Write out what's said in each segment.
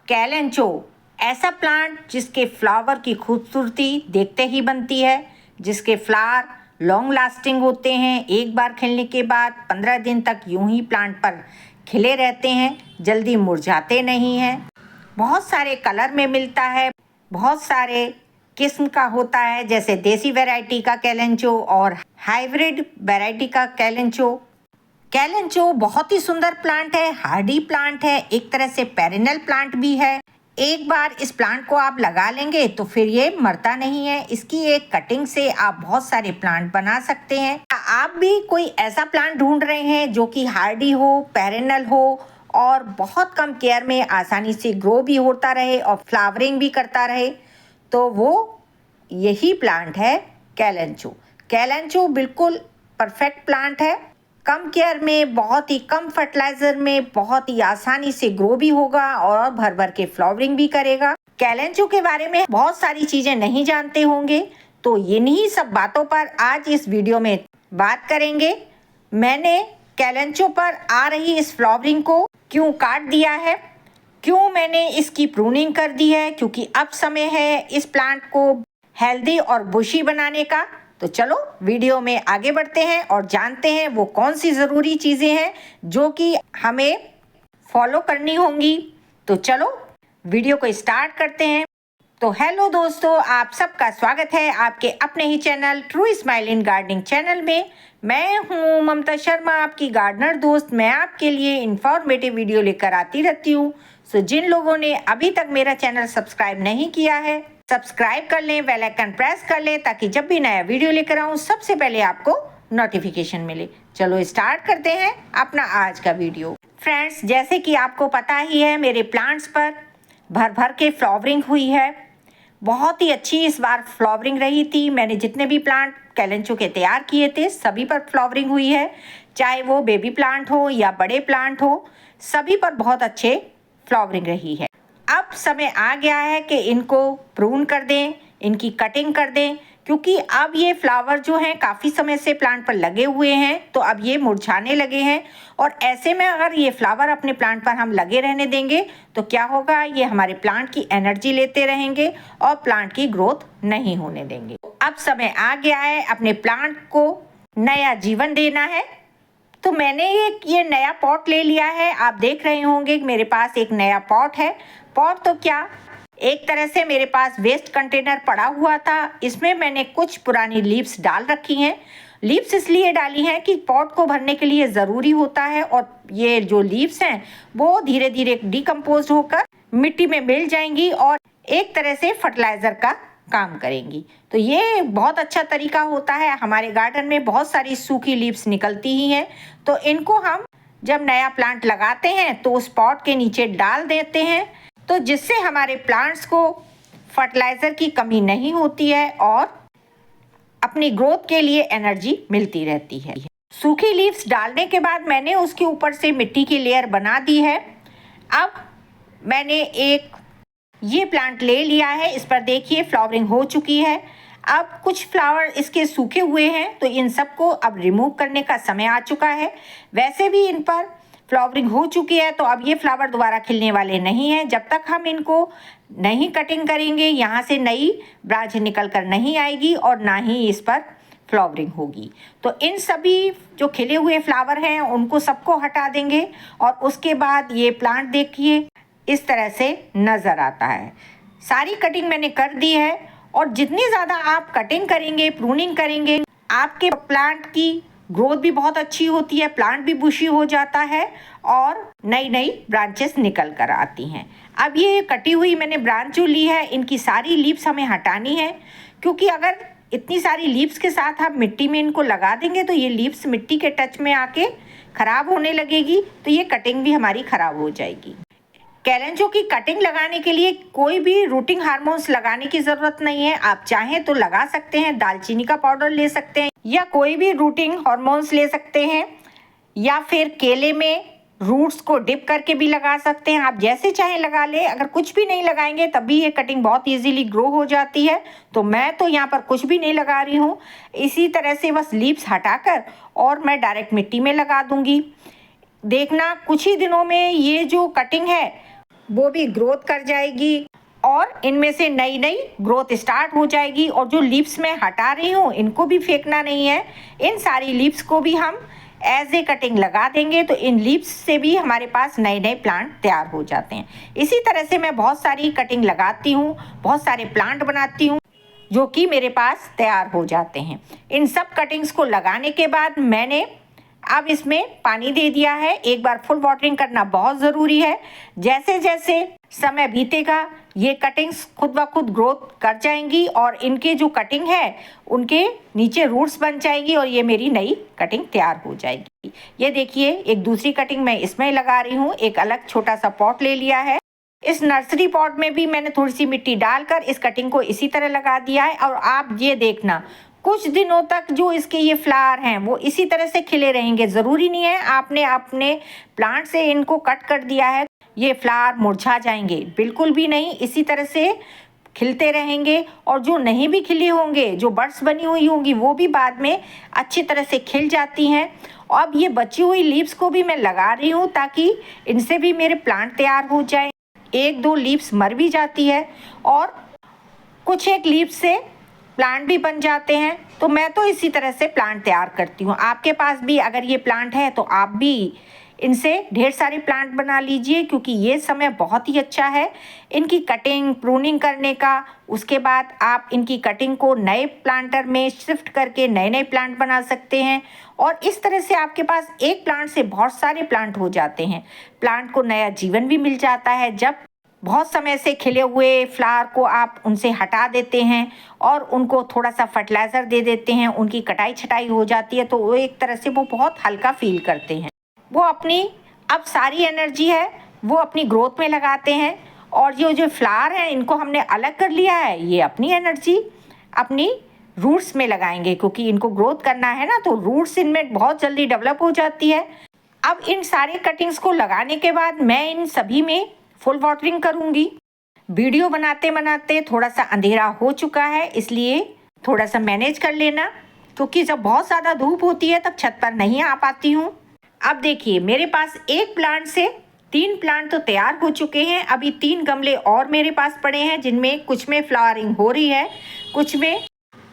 कैलेंचो ऐसा प्लांट जिसके फ्लावर की खूबसूरती देखते ही बनती है, जिसके फ्लावर लॉन्ग लास्टिंग होते हैं। एक बार खिलने के बाद 15 दिन तक यूं ही प्लांट पर खिले रहते हैं, जल्दी मुरझाते नहीं हैं। बहुत सारे कलर में मिलता है, बहुत सारे किस्म का होता है, जैसे देसी वैरायटी का कैलेंचो और हाइब्रिड वैरायटी का कैलेंचो। कैलेंचो बहुत ही सुंदर प्लांट है, हार्डी प्लांट है, एक तरह से पेरिनल प्लांट भी है। एक बार इस प्लांट को आप लगा लेंगे तो फिर ये मरता नहीं है। इसकी एक कटिंग से आप बहुत सारे प्लांट बना सकते हैं। आप भी कोई ऐसा प्लांट ढूंढ रहे हैं जो कि हार्डी हो, पेरिनल हो और बहुत कम केयर में आसानी से ग्रो भी होता रहे और फ्लावरिंग भी करता रहे, तो वो यही प्लांट है कैलेंचो। कैलेंचो बिल्कुल परफेक्ट प्लांट है, कम केयर में, बहुत ही कम फर्टिलाइजर में, बहुत ही आसानी से ग्रो भी होगा और भर भर के फ्लावरिंग भी करेगा। कैलेंचो के बारे में बहुत सारी चीजें नहीं जानते होंगे, तो इन्हीं सब बातों पर आज इस वीडियो में बात करेंगे। मैंने कैलेंचो पर आ रही इस फ्लावरिंग को क्यों काट दिया है, क्यों मैंने इसकी प्रूनिंग कर दी है, क्योंकि अब समय है इस प्लांट को हेल्दी और बुशी बनाने का। तो चलो वीडियो में आगे बढ़ते हैं और जानते हैं वो कौन सी ज़रूरी चीज़ें हैं जो कि हमें फॉलो करनी होंगी। तो चलो वीडियो को स्टार्ट करते हैं। तो हेलो दोस्तों, आप सबका स्वागत है आपके अपने ही channel true smile in gardening channel में। मैं हूँ ममता शर्मा, आपकी गार्डनर दोस्त। मैं आपके लिए इंफॉर्मेटिव वीडियो लेकर आती रहती हूँ। सो जिन लोगों ने अभी तक मेरा चैनल सब्सक्राइब नहीं किया है, सब्सक्राइब कर लें, बेल आइकन प्रेस कर लें, ताकि जब भी नया वीडियो लेकर आऊँ सबसे पहले आपको नोटिफिकेशन मिले। चलो स्टार्ट करते हैं अपना आज का वीडियो। फ्रेंड्स, जैसे कि आपको पता ही है, मेरे प्लांट्स पर भर भर के फ्लावरिंग हुई है। बहुत ही अच्छी इस बार फ्लावरिंग रही थी। मैंने जितने भी प्लांट कैलेंचो के तैयार किए थे सभी पर फ्लावरिंग हुई है, चाहे वो बेबी प्लांट हो या बड़े प्लांट हो, सभी पर बहुत अच्छे फ्लावरिंग रही है। अब समय आ गया है कि इनको प्रून कर दें, इनकी कटिंग कर दें, क्योंकि अब ये फ्लावर जो हैं काफ़ी समय से प्लांट पर लगे हुए हैं, तो अब ये मुरझाने लगे हैं। और ऐसे में अगर ये फ्लावर अपने प्लांट पर हम लगे रहने देंगे तो क्या होगा, ये हमारे प्लांट की एनर्जी लेते रहेंगे और प्लांट की ग्रोथ नहीं होने देंगे। अब समय आ गया है अपने प्लांट को नया जीवन देना है। तो मैंने ये नया पॉट ले लिया है। आप देख रहे होंगे कि मेरे पास एक नया पॉट है। पॉट तो क्या, एक तरह से मेरे पास वेस्ट कंटेनर पड़ा हुआ था, इसमें मैंने कुछ पुरानी लीव्स डाल रखी हैं। लीव्स इसलिए डाली हैं कि पॉट को भरने के लिए ज़रूरी होता है और ये जो लीव्स हैं वो धीरे धीरे डिकम्पोज होकर मिट्टी में मिल जाएंगी और एक तरह से फर्टिलाइज़र का काम करेंगी। तो ये बहुत अच्छा तरीका होता है। हमारे गार्डन में बहुत सारी सूखी लीव्स निकलती ही हैं, तो इनको हम जब नया प्लांट लगाते हैं तो उस पॉट के नीचे डाल देते हैं, तो जिससे हमारे प्लांट्स को फर्टिलाइज़र की कमी नहीं होती है और अपनी ग्रोथ के लिए एनर्जी मिलती रहती है। सूखी लीव्स डालने के बाद मैंने उसके ऊपर से मिट्टी की लेयर बना दी है। अब मैंने एक ये प्लांट ले लिया है, इस पर देखिए फ्लावरिंग हो चुकी है। अब कुछ फ्लावर इसके सूखे हुए हैं, तो इन सबको अब रिमूव करने का समय आ चुका है। वैसे भी इन पर फ्लावरिंग हो चुकी है, तो अब ये फ्लावर दोबारा खिलने वाले नहीं हैं। जब तक हम इनको नहीं कटिंग करेंगे, यहाँ से नई ब्रांच निकल कर नहीं आएगी और ना ही इस पर फ्लावरिंग होगी। तो इन सभी जो खिले हुए फ्लावर हैं उनको सबको हटा देंगे और उसके बाद ये प्लांट देखिए इस तरह से नज़र आता है। सारी कटिंग मैंने कर दी है और जितनी ज़्यादा आप कटिंग करेंगे, प्रूनिंग करेंगे, आपके प्लांट की ग्रोथ भी बहुत अच्छी होती है, प्लांट भी बुशी हो जाता है और नई नई ब्रांचेस निकल कर आती हैं। अब ये कटी हुई मैंने ब्रांच जो ली है, इनकी सारी लीव्स हमें हटानी है, क्योंकि अगर इतनी सारी लीव्स के साथ आप मिट्टी में इनको लगा देंगे तो ये लीव्स मिट्टी के टच में आके ख़राब होने लगेगी, तो ये कटिंग भी हमारी ख़राब हो जाएगी। कैलेंचो की कटिंग लगाने के लिए कोई भी रूटिंग हार्मोन्स लगाने की ज़रूरत नहीं है। आप चाहें तो लगा सकते हैं, दालचीनी का पाउडर ले सकते हैं या कोई भी रूटिंग हार्मोन्स ले सकते हैं, या फिर केले में रूट्स को डिप करके भी लगा सकते हैं। आप जैसे चाहें लगा लें। अगर कुछ भी नहीं लगाएंगे तब भी ये कटिंग बहुत इजीली ग्रो हो जाती है। तो मैं तो यहाँ पर कुछ भी नहीं लगा रही हूँ, इसी तरह से बस लीव्स हटाकर और मैं डायरेक्ट मिट्टी में लगा दूँगी। देखना कुछ ही दिनों में ये जो कटिंग है वो भी ग्रोथ कर जाएगी और इनमें से नई नई ग्रोथ स्टार्ट हो जाएगी। और जो लीव्स मैं हटा रही हूँ इनको भी फेंकना नहीं है, इन सारी लीव्स को भी हम एज ए कटिंग लगा देंगे तो इन लीव्स से भी हमारे पास नए नए प्लांट तैयार हो जाते हैं। इसी तरह से मैं बहुत सारी कटिंग लगाती हूँ, बहुत सारे प्लांट बनाती हूँ जो कि मेरे पास तैयार हो जाते हैं। इन सब कटिंग्स को लगाने के बाद मैंने अब इसमें पानी दे दिया है। एक बार फुल वाटरिंग करना बहुत ज़रूरी है। जैसे जैसे समय बीतेगा ये कटिंग्स खुद ब खुद ग्रोथ कर जाएंगी और इनके जो कटिंग है उनके नीचे रूट्स बन जाएंगी और ये मेरी नई कटिंग तैयार हो जाएगी। ये देखिए एक दूसरी कटिंग मैं इसमें लगा रही हूँ। एक अलग छोटा सा पॉट ले लिया है। इस नर्सरी पॉट में भी मैंने थोड़ी सी मिट्टी डालकर इस कटिंग को इसी तरह लगा दिया है। और आप ये देखना कुछ दिनों तक जो इसके ये फ्लावर हैं वो इसी तरह से खिले रहेंगे। ज़रूरी नहीं है आपने अपने प्लांट से इनको कट कर दिया है ये फ्लावर मुरझा जाएंगे, बिल्कुल भी नहीं, इसी तरह से खिलते रहेंगे। और जो नहीं भी खिले होंगे, जो बड्स बनी हुई होंगी वो भी बाद में अच्छी तरह से खिल जाती हैं। अब ये बची हुई लीव्स को भी मैं लगा रही हूँ ताकि इनसे भी मेरे प्लांट तैयार हो जाए। एक दो लीव्स मर भी जाती है और कुछ एक लीव्स से प्लांट भी बन जाते हैं। तो मैं तो इसी तरह से प्लांट तैयार करती हूँ। आपके पास भी अगर ये प्लांट है तो आप भी इनसे ढेर सारे प्लांट बना लीजिए क्योंकि ये समय बहुत ही अच्छा है इनकी कटिंग प्रूनिंग करने का। उसके बाद आप इनकी कटिंग को नए प्लांटर में शिफ्ट करके नए नए प्लांट बना सकते हैं और इस तरह से आपके पास एक प्लांट से बहुत सारे प्लांट हो जाते हैं। प्लांट को नया जीवन भी मिल जाता है जब बहुत समय से खिले हुए फ्लावर को आप उनसे हटा देते हैं और उनको थोड़ा सा फर्टिलाइज़र दे देते हैं, उनकी कटाई छटाई हो जाती है तो वो एक तरह से वो बहुत हल्का फील करते हैं। वो अपनी अब सारी एनर्जी है वो अपनी ग्रोथ में लगाते हैं और जो फ्लावर हैं इनको हमने अलग कर लिया है, ये अपनी एनर्जी अपनी रूट्स में लगाएंगे क्योंकि इनको ग्रोथ करना है ना, तो रूट्स इनमें बहुत जल्दी डेवलप हो जाती है। अब इन सारे कटिंग्स को लगाने के बाद मैं इन सभी में फुल वाटरिंग करूँगी। वीडियो बनाते बनाते थोड़ा सा अंधेरा हो चुका है इसलिए थोड़ा सा मैनेज कर लेना क्योंकि जब बहुत ज़्यादा धूप होती है तब छत पर नहीं आ पाती हूँ। अब देखिए मेरे पास एक प्लांट से 3 प्लांट तो तैयार हो चुके हैं। अभी 3 गमले और मेरे पास पड़े हैं जिनमें कुछ में फ्लावरिंग हो रही है, कुछ में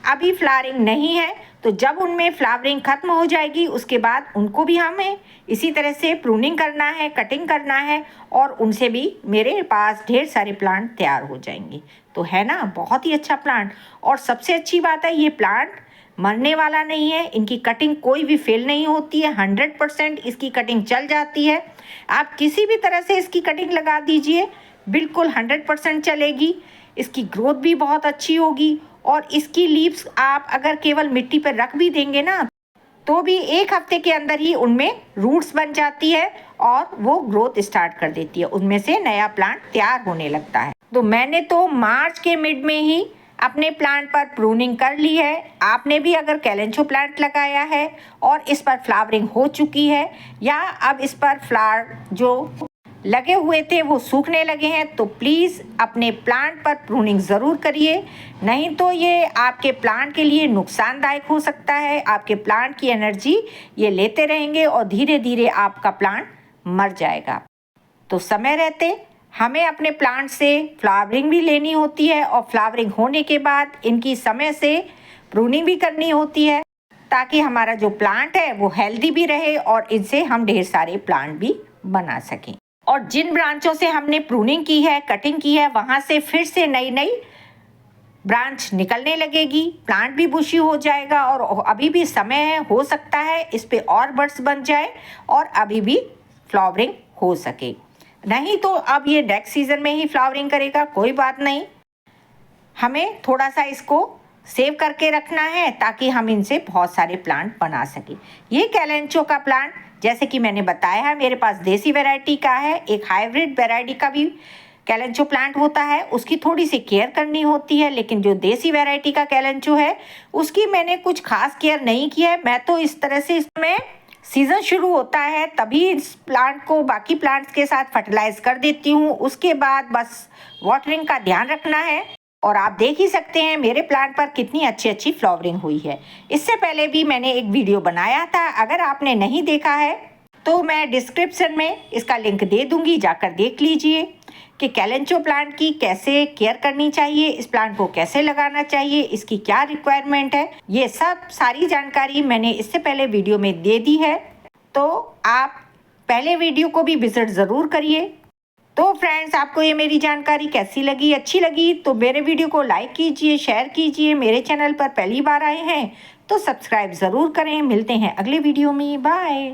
अभी फ्लावरिंग नहीं है। तो जब उनमें फ्लावरिंग खत्म हो जाएगी उसके बाद उनको भी हमें इसी तरह से प्रूनिंग करना है, कटिंग करना है और उनसे भी मेरे पास ढेर सारे प्लांट तैयार हो जाएंगे। तो है ना बहुत ही अच्छा प्लांट। और सबसे अच्छी बात है ये प्लांट मरने वाला नहीं है, इनकी कटिंग कोई भी फेल नहीं होती है, 100% इसकी कटिंग चल जाती है। आप किसी भी तरह से इसकी कटिंग लगा दीजिए बिल्कुल 100% चलेगी। इसकी ग्रोथ भी बहुत अच्छी होगी और इसकी लीव्स आप अगर केवल मिट्टी पर रख भी देंगे ना तो भी 1 हफ्ते के अंदर ही उनमें रूट्स बन जाती है और वो ग्रोथ स्टार्ट कर देती है, उनमें से नया प्लांट तैयार होने लगता है। तो मैंने तो मार्च के मिड में ही अपने प्लांट पर प्रूनिंग कर ली है। आपने भी अगर कैलेंचो प्लांट लगाया है और इस पर फ्लावरिंग हो चुकी है या अब इस पर फ्लावर जो लगे हुए थे वो सूखने लगे हैं तो प्लीज़ अपने प्लांट पर प्रूनिंग ज़रूर करिए, नहीं तो ये आपके प्लांट के लिए नुकसानदायक हो सकता है। आपके प्लांट की एनर्जी ये लेते रहेंगे और धीरे धीरे आपका प्लांट मर जाएगा। तो समय रहते हमें अपने प्लांट से फ्लावरिंग भी लेनी होती है और फ्लावरिंग होने के बाद इनकी समय से प्रूनिंग भी करनी होती है ताकि हमारा जो प्लांट है वो हेल्दी भी रहे और इनसे हम ढेर सारे प्लांट भी बना सकें। और जिन ब्रांचों से हमने प्रूनिंग की है, कटिंग की है, वहाँ से फिर से नई नई ब्रांच निकलने लगेगी, प्लांट भी बुशी हो जाएगा और अभी भी समय है, हो सकता है इस पे और बड्स बन जाए और अभी भी फ्लावरिंग हो सके। नहीं तो अब ये नेक्स्ट सीज़न में ही फ्लावरिंग करेगा, कोई बात नहीं। हमें थोड़ा सा इसको सेव करके रखना है ताकि हम इनसे बहुत सारे प्लांट बना सकें। ये कैलेंचो का प्लांट जैसे कि मैंने बताया है मेरे पास देसी वैरायटी का है, एक हाइब्रिड वैरायटी का भी कैलेंचो प्लांट होता है, उसकी थोड़ी सी केयर करनी होती है। लेकिन जो देसी वैरायटी का कैलेंचो है उसकी मैंने कुछ खास केयर नहीं की है। मैं तो इस तरह से इसमें सीज़न शुरू होता है तभी इस प्लांट को बाकी प्लांट्स के साथ फर्टिलाइज कर देती हूँ, उसके बाद बस वाटरिंग का ध्यान रखना है। और आप देख ही सकते हैं मेरे प्लांट पर कितनी अच्छी अच्छी फ्लावरिंग हुई है। इससे पहले भी मैंने एक वीडियो बनाया था, अगर आपने नहीं देखा है तो मैं डिस्क्रिप्शन में इसका लिंक दे दूंगी, जाकर देख लीजिए। कि कैलेंचो प्लांट की कैसे केयर करनी चाहिए, इस प्लांट को कैसे लगाना चाहिए, इसकी क्या रिक्वायरमेंट है, ये सब सारी जानकारी मैंने इससे पहले वीडियो में दे दी है। तो आप पहले वीडियो को भी विजिट ज़रूर करिए। तो फ्रेंड्स, आपको ये मेरी जानकारी कैसी लगी, अच्छी लगी तो मेरे वीडियो को लाइक कीजिए, शेयर कीजिए। मेरे चैनल पर पहली बार आए हैं तो सब्सक्राइब ज़रूर करें। मिलते हैं अगले वीडियो में। बाय।